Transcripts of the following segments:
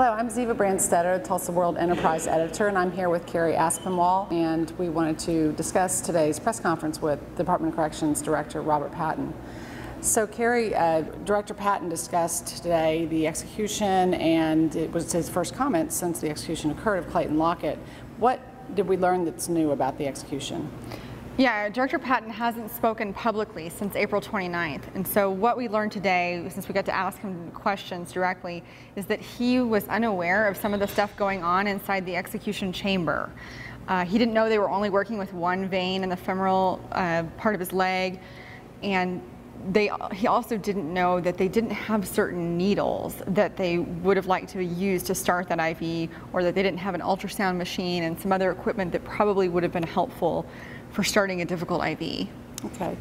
Hello, I'm Ziva Branstetter, Tulsa World Enterprise Editor, and I'm here with Cary Aspinwall, and we wanted to discuss today's press conference with Department of Corrections Director Robert Patton. So Cary, Director Patton discussed today the execution, and it was his first comment since the execution occurred of Clayton Lockett. What did we learn that's new about the execution? Yeah, Director Patton hasn't spoken publicly since April 29th, and so what we learned today, since we got to ask him questions directly, is that he was unaware of some of the stuff going on inside the execution chamber. He didn't know they were only working with one vein in the femoral part of his leg, and he also didn't know that they didn't have certain needles that they would have liked to use to start that IV, or that they didn't have an ultrasound machine and some other equipment that probably would have been helpful for starting a difficult IV. Okay.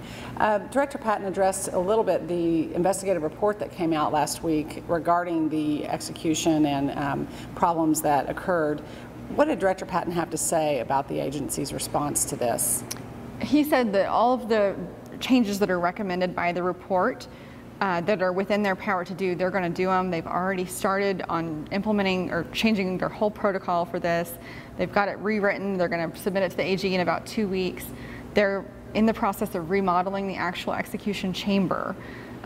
Director Patton addressed a little bit the investigative report that came out last week regarding the execution and problems that occurred. What did Director Patton have to say about the agency's response to this? He said that all of the changes that are recommended by the report that are within their power to do, they're going to do them. They've already started on implementing or changing their whole protocol for this. They've got it rewritten. They're going to submit it to the AG in about 2 weeks. They're in the process of remodeling the actual execution chamber.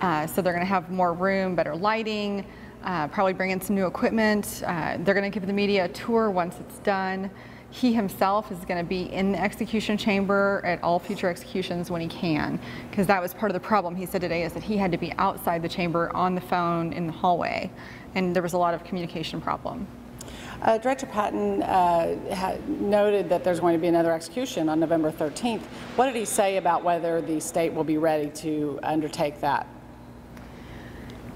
So they're going to have more room, better lighting, probably bring in some new equipment. They're going to give the media a tour once it's done. He himself is going to be in the execution chamber at all future executions when he can, because that was part of the problem, he said today, is that he had to be outside the chamber on the phone in the hallway, and there was a lot of communication problem. Director Patton noted that there's going to be another execution on November 13th. What did he say about whether the state will be ready to undertake that?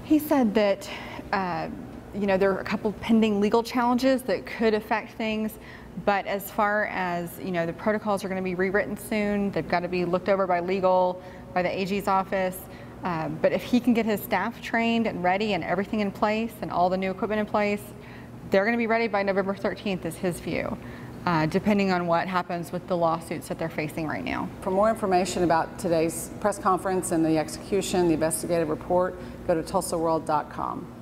He said that there are a couple pending legal challenges that could affect things, but as far as the protocols are going to be rewritten soon. They've got to be looked over by legal, by the AG's office. But if he can get his staff trained and ready and everything in place and all the new equipment in place, they're going to be ready by November 13th is his view, depending on what happens with the lawsuits that they're facing right now. For more information about today's press conference and the execution, the investigative report, go to tulsaworld.com.